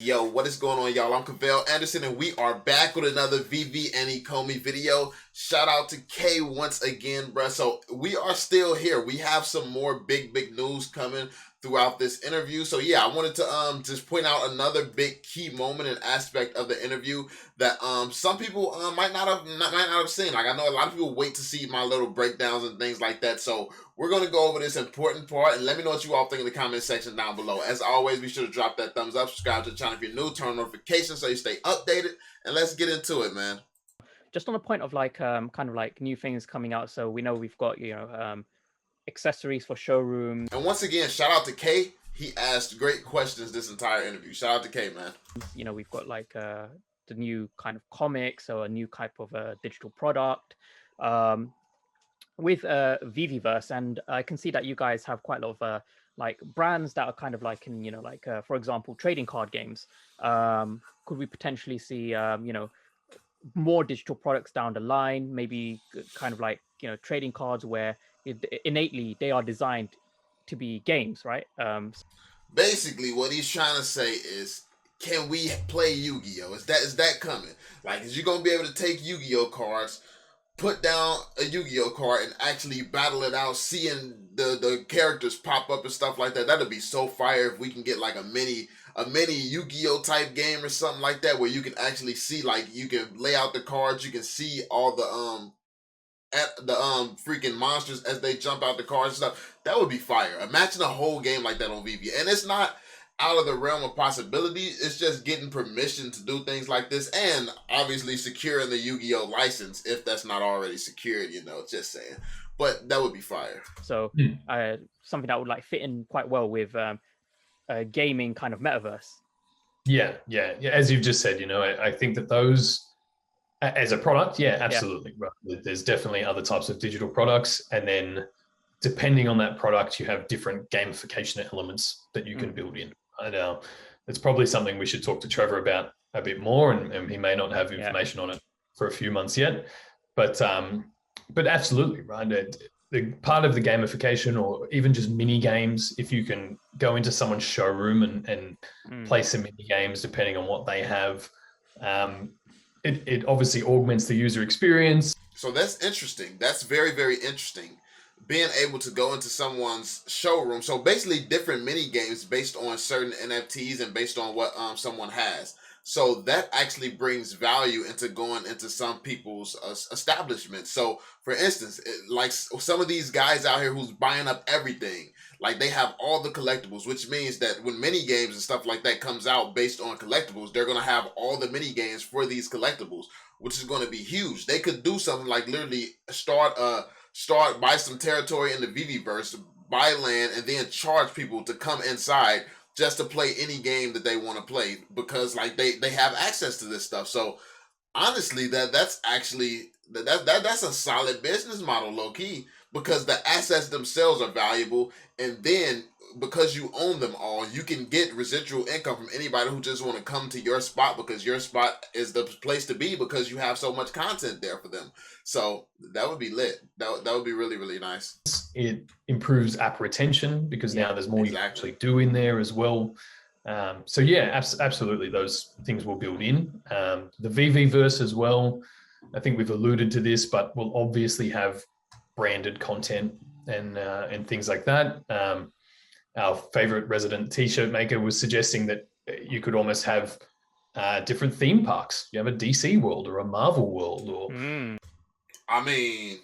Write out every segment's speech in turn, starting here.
Yo, what is going on, y'all? I'm Cavell Anderson, and we are back with another VV and Ecomi video. Shout out to K once again, bruh. So we are still here. We have some more big news coming throughout this interview. So yeah, I wanted to just point out another big key moment and aspect of the interview that some people might not have seen. Like, I know a lot of people wait to see my little breakdowns and things like that. So we're going to go over this important part, and let me know what you all think in the comment section down below. As always, be sure to drop that thumbs up, subscribe to the channel if you're new, turn on notifications so you stay updated, and let's get into it, man. Just on the point of like kind of like new things coming out, so we know we've got accessories for showrooms. And once again, shout out to K. He asked great questions this entire interview. Shout out to K, man. You know, we've got like the new kind of comics, so a new type of digital product with Veveverse, and I can see that you guys have quite a lot of like brands that are kind of like in, for example, trading card games. Could we potentially see more digital products down the line? Maybe kind of like trading cards where innately they are designed to be games, right? Basically, what he's trying to say is, can we play Yu-Gi-Oh? Is that coming? Like, is you gonna be able to take Yu-Gi-Oh cards, put down a Yu-Gi-Oh card, and actually battle it out, seeing the characters pop up and stuff like that? That'd be so fire if we can get like a mini Yu-Gi-Oh type game or something like that, where you can actually see, like, you can lay out the cards, you can see all the freaking monsters as they jump out the cards and stuff. That would be fire. Imagine a whole game like that on VV. And it's not out of the realm of possibility. It's just getting permission to do things like this, and obviously securing the Yu-Gi-Oh license if that's not already secured, just saying. But that would be fire. So something that would like fit in quite well with a gaming kind of metaverse. Yeah. As you've just said, I think that those as a product, absolutely. Yeah. Right. There's definitely other types of digital products, and then depending on that product, you have different gamification elements that you can build in. And it's probably something we should talk to Trevor about a bit more, and he may not have information on it for a few months yet. But absolutely, right. The part of the gamification, or even just mini games, if you can go into someone's showroom and play some mini games, depending on what they have, it obviously augments the user experience. So that's interesting. That's very, very interesting. Being able to go into someone's showroom. So basically different mini games based on certain NFTs and based on what someone has. So that actually brings value into going into some people's establishments. So for instance, like some of these guys out here who's buying up everything, like they have all the collectibles, which means that when mini games and stuff like that comes out based on collectibles, they're going to have all the mini games for these collectibles, which is going to be huge. They could do something like literally start buy some territory in the Veveverse, buy land, and then charge people to come inside just to play any game that they want to play, because like they have access to this stuff. So honestly, that's actually that's a solid business model, low key, because the assets themselves are valuable, and then because you own them all, you can get residual income from anybody who just want to come to your spot, because your spot is the place to be because you have so much content there for them. So that would be lit. That would be really, really nice. It improves app retention because now there's more you can actually do in there as well. So yeah, absolutely, those things will build in. The Veveverse as well, I think we've alluded to this, but we'll obviously have branded content and things like that. Our favorite resident t-shirt maker was suggesting that you could almost have different theme parks. You have a DC world or a Marvel world, or I mean,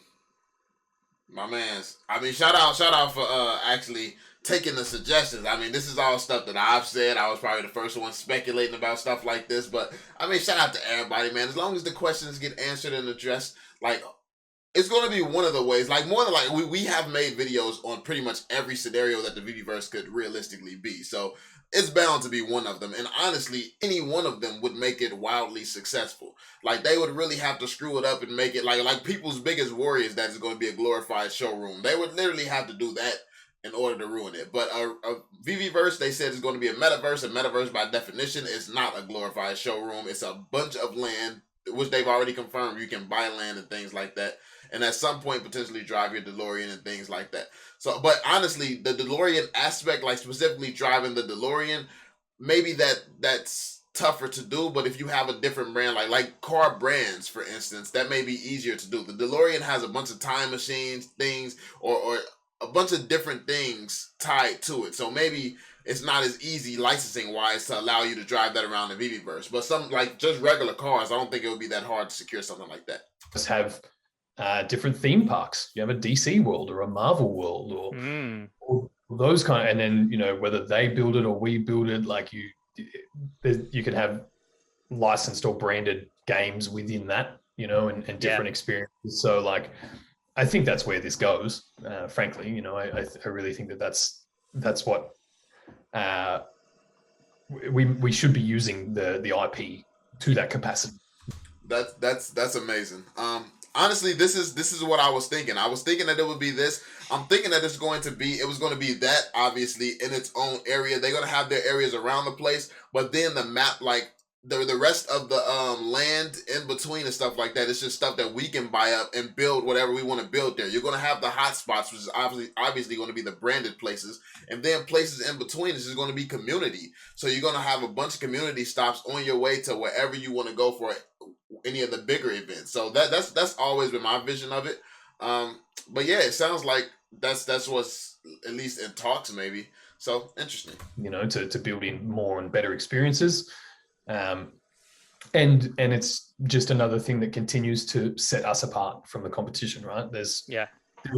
my man's. I mean, shout out for actually taking the suggestions. I mean, this is all stuff that I've said. I was probably the first one speculating about stuff like this, but I mean, shout out to everybody, man. As long as the questions get answered and addressed, like, it's going to be one of the ways, like more than like we have made videos on pretty much every scenario that the Veveverse could realistically be. So it's bound to be one of them. And honestly, any one of them would make it wildly successful. Like, they would really have to screw it up and make it like people's biggest worry is that it's going to be a glorified showroom. They would literally have to do that in order to ruin it. But a Veveverse, they said, is going to be a metaverse. A metaverse, by definition, is not a glorified showroom. It's a bunch of land, which they've already confirmed you can buy land and things like that, and at some point potentially drive your DeLorean and things like that. So, but honestly, the DeLorean aspect, like specifically driving the DeLorean, maybe that's tougher to do. But if you have a different brand, like car brands, for instance, that may be easier to do. The DeLorean has a bunch of time machines things, or a bunch of different things tied to it. So maybe it's not as easy licensing wise to allow you to drive that around the Veveverse. But some like just regular cars, I don't think it would be that hard to secure something like that. Just have different theme parks. You have a DC world or a Marvel world or those kind of, and then, you know, whether they build it or we build it, like you can have licensed or branded games within that, you know, and different experiences. So like, I think that's where this goes. Frankly, you know, I really think that's what we should be using the IP to that capacity. That's amazing. Honestly, this is what I was thinking. I was thinking that it would be this. I'm thinking that it was going to be that, obviously, in its own area. They're going to have their areas around the place, but then the map, like the rest of the land in between and stuff like that, it's just stuff that we can buy up and build whatever we want to build there. You're going to have the hot spots, which is obviously going to be the branded places, and then places in between is just going to be community. So you're going to have a bunch of community stops on your way to wherever you want to go for any of the bigger events. So that's always been my vision of it. But yeah, it sounds like that's what's at least in talks, maybe. So interesting. You know, to build in more and better experiences. And it's just another thing that continues to set us apart from the competition, right? There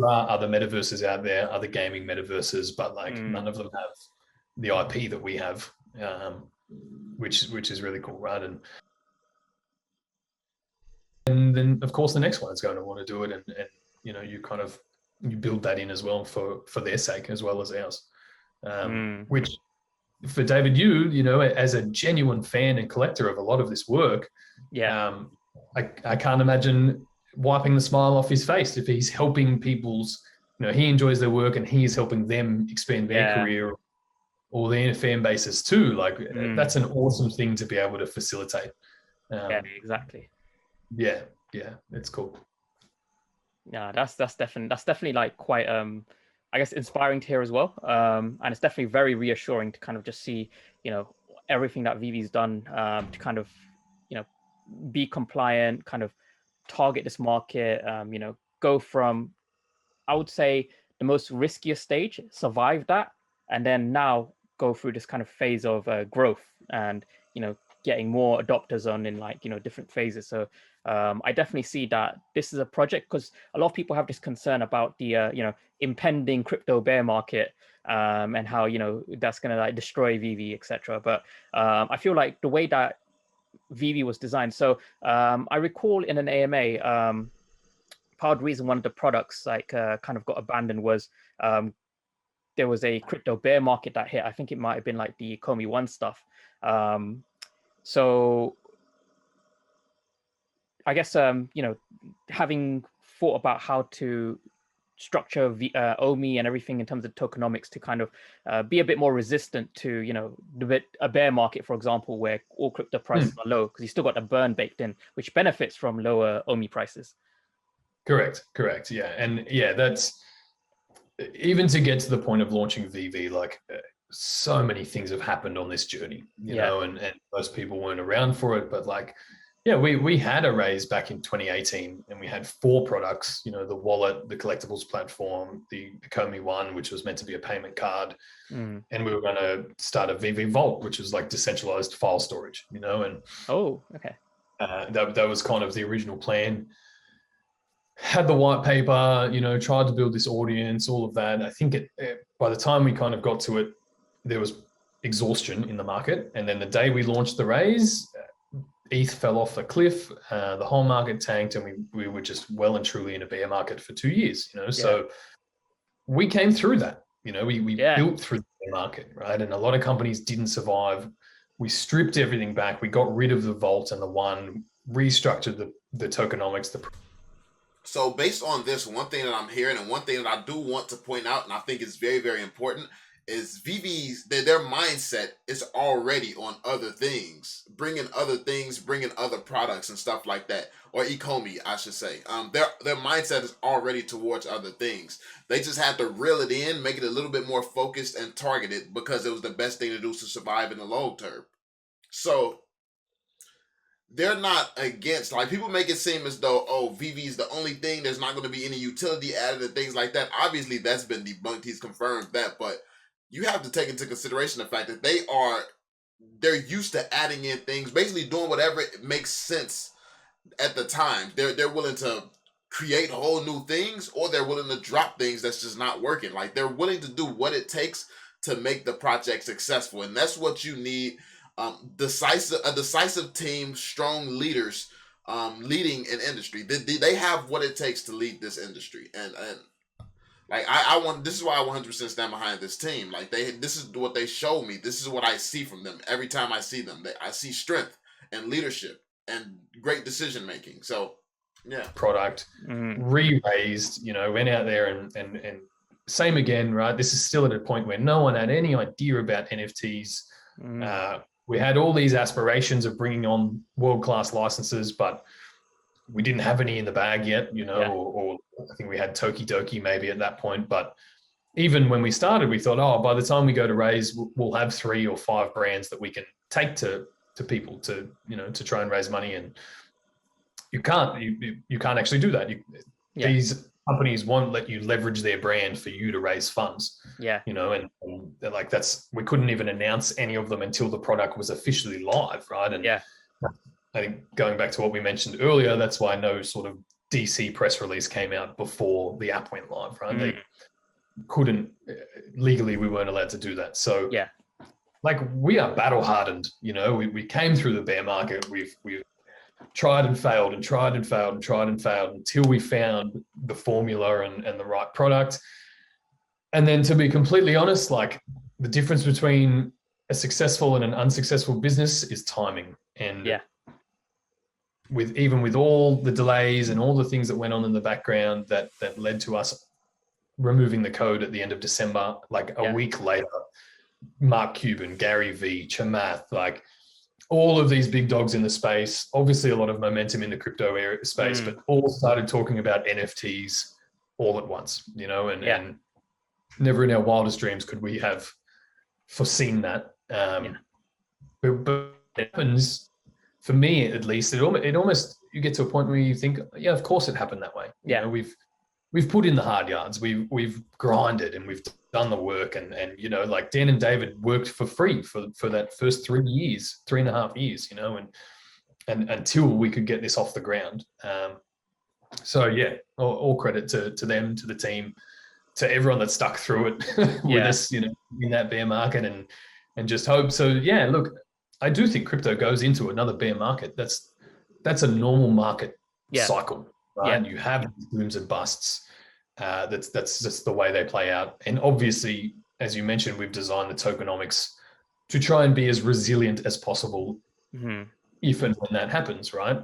are other metaverses out there, other gaming metaverses, but like none of them have the IP that we have, which is really cool, right? And then of course the next one is going to want to do it, and you know, you build that in as well for their sake as well as ours, which for David, you know, as a genuine fan and collector of a lot of this work, I can't imagine wiping the smile off his face if he's helping people's, you know, he enjoys their work and he is helping them expand their career or their fan bases too. Like that's an awesome thing to be able to facilitate. Yeah, exactly. Yeah, it's cool. Yeah, that's definitely like quite I guess inspiring to hear as well. And it's definitely very reassuring to kind of just see, you know, everything that Vivi's done to kind of, you know, be compliant, kind of target this market, you know, go from, I would say, the most riskiest stage, survive that, and then now go through this kind of phase of growth and, you know, getting more adopters on in, like, you know, different phases. So I definitely see that this is a project, because a lot of people have this concern about the you know, impending crypto bear market, and how, you know, that's going to like destroy VV, etc. But I feel like the way that VV was designed, so I recall in an AMA, part of the reason one of the products like kind of got abandoned was there was a crypto bear market that hit. I think it might have been like the Ecomi 1 stuff. So I guess, you know, having thought about how to structure Omi and everything in terms of tokenomics to kind of be a bit more resistant to, you know, a bear market, for example, where all crypto prices are low, because you still got the burn baked in, which benefits from lower Omi prices. Correct. Yeah. And yeah, that's even to get to the point of launching VV, like so many things have happened on this journey, you know, and most people weren't around for it, but like, yeah, we had a raise back in 2018 and we had 4 products, you know, the wallet, the collectibles platform, the Ecomi 1, which was meant to be a payment card. And we were going to start a VV Vault, which is like decentralized file storage, you know, and that was kind of the original plan. Had the white paper, you know, tried to build this audience, all of that. I think by the time we kind of got to it, there was exhaustion in the market. And then the day we launched the raise, ETH fell off a cliff, the whole market tanked, and we were just well and truly in a bear market for 2 years, you know. So we came through that, you know, we built through the bear market, right? And a lot of companies didn't survive. We stripped everything back. We got rid of the vault and the one, restructured the tokenomics. So based on this, one thing that I'm hearing and one thing that I do want to point out, and I think is very, very important, is VV's their mindset is already on other things, bringing other products and stuff like that, or Ecomi, I should say. Their mindset is already towards other things. They just had to reel it in, make it a little bit more focused and targeted because it was the best thing to do to survive in the long term. So they're not against, like, people make it seem as though, oh, VV's the only thing, there's not going to be any utility added and things like that. Obviously that's been debunked, he's confirmed that, but you have to take into consideration the fact that they're used to adding in things, basically doing whatever makes sense at the time. They're willing to create whole new things, or they're willing to drop things that's just not working. Like, they're willing to do what it takes to make the project successful, and that's what you need. A decisive team, strong leaders, leading an industry. They have what it takes to lead this industry, and like, I want, this is why I 100% stand behind this team. Like, this is what they show me. This is what I see from them every time I see them. I see strength and leadership and great decision making. So, yeah. Product re-raised, went out there and same again, right? This is still at a point where no one had any idea about NFTs. We had all these aspirations of bringing on world-class licenses, but we didn't have any in the bag yet, or I think we had Tokidoki maybe at that point. But even when we started, we thought, oh, by the time we go to raise, we'll have 3 or 5 brands that we can take to people to try and raise money. And you can't actually do that. These companies won't let you leverage their brand for you to raise funds. Yeah. And they're like, we couldn't even announce any of them until the product was officially live, right? And I think going back to what we mentioned earlier, that's why no sort of DC press release came out before the app went live, right? They couldn't, legally, we weren't allowed to do that. So like, we are battle hardened, we came through the bear market. We've tried and failed and tried and failed and tried and failed until we found the formula and the right product. And then, to be completely honest, like, the difference between a successful and an unsuccessful business is timing. And with all the delays and all the things that went on in the background that led to us removing the code at the end of December, like a week later, Mark Cuban, Gary Vee, Chamath, like, all of these big dogs in the space, obviously a lot of momentum in the crypto area space, but all started talking about NFTs all at once, and never in our wildest dreams could we have foreseen that. But it happens, for me at least, it almost, you get to a point where you think, yeah, of course it happened that way. We've put in the hard yards, we've grinded and we've done the work, and like, Dan and David worked for free for that first 3.5 years, and until we could get this off the ground. So all credit to them, to the team, to everyone that stuck through it with us, in that bear market, and just hope. So look, I do think crypto goes into another bear market. That's a normal market cycle, right? You have booms and busts. That's just the way they play out. And obviously, as you mentioned, we've designed the tokenomics to try and be as resilient as possible if and when that happens, right?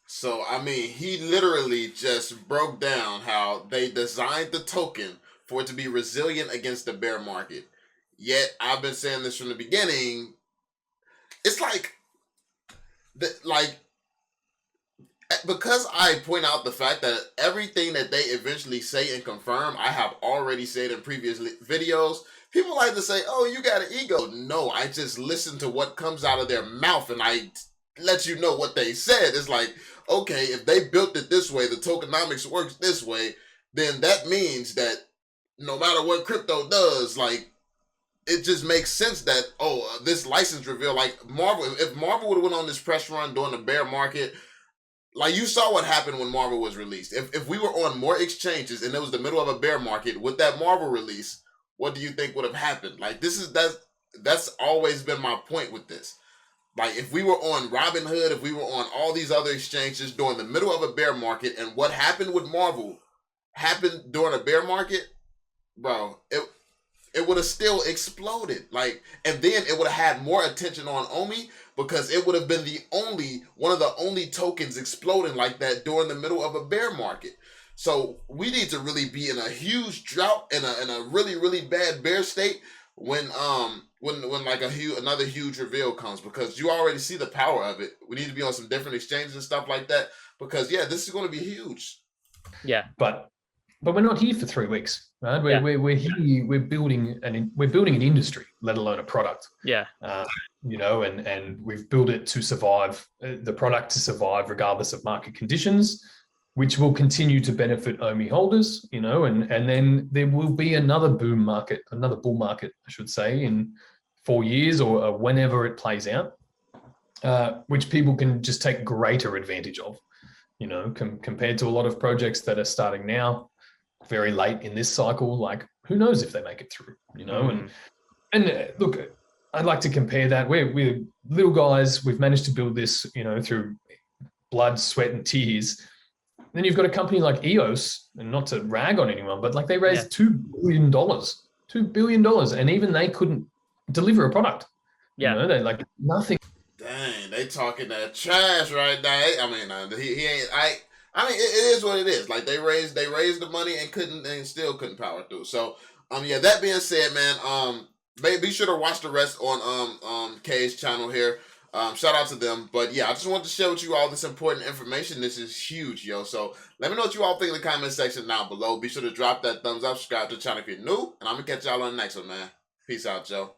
So, I mean, he literally just broke down how they designed the token for it to be resilient against the bear market. Yet, I've been saying this from the beginning. It's because I point out the fact that everything that they eventually say and confirm, I have already said in previous videos. People like to say, oh, you got an ego. No, I just listen to what comes out of their mouth and I let you know what they said. It's like, okay, if they built it this way, the tokenomics works this way, then that means that no matter what crypto does, like, it just makes sense that, this license reveal, like, if Marvel would have went on this press run during the bear market, like, you saw what happened when Marvel was released. If we were on more exchanges and it was the middle of a bear market with that Marvel release, what do you think would have happened? Like, that's always been my point with this. Like, if we were on Robinhood, if we were on all these other exchanges during the middle of a bear market, and what happened with Marvel happened during a bear market, bro, it would have still exploded. Like, and then it would have had more attention on Omi, because it would have been one of the only tokens exploding like that during the middle of a bear market. So we need to really be in a huge drought, in a really, really bad bear state when like another huge reveal comes, because you already see the power of it. We need to be on some different exchanges and stuff like that, because yeah, this is going to be huge. Yeah. But we're not here for 3 weeks, right? We're here. We're building an industry, let alone a product. Yeah. You know, and we've built it to survive, the product to survive regardless of market conditions, which will continue to benefit Omi holders. You know, and then there will be another bull market, I should say, in 4 years or whenever it plays out, which people can just take greater advantage of. You know, compared to a lot of projects that are starting now, very late in this cycle. Like, who knows if they make it through? You know, and look, I'd like to compare that. We're little guys. We've managed to build this, you know, through blood, sweat, and tears. Then you've got a company like EOS, and not to rag on anyone, but like they raised $2 billion, $2 billion, and even they couldn't deliver a product. Yeah, you know, they like nothing. Dang, they talking that trash right now. I mean, he ain't. I mean, it is what it is. Like they raised the money and still couldn't power through. So, yeah. That being said, man, be sure to watch the rest on K's channel here. Shout out to them. But yeah, I just wanted to share with you all this important information. This is huge, yo. So let me know what you all think in the comment section down below. Be sure to drop that thumbs up, subscribe to the channel if you're new, and I'm gonna catch y'all on the next one, man. Peace out, Joe.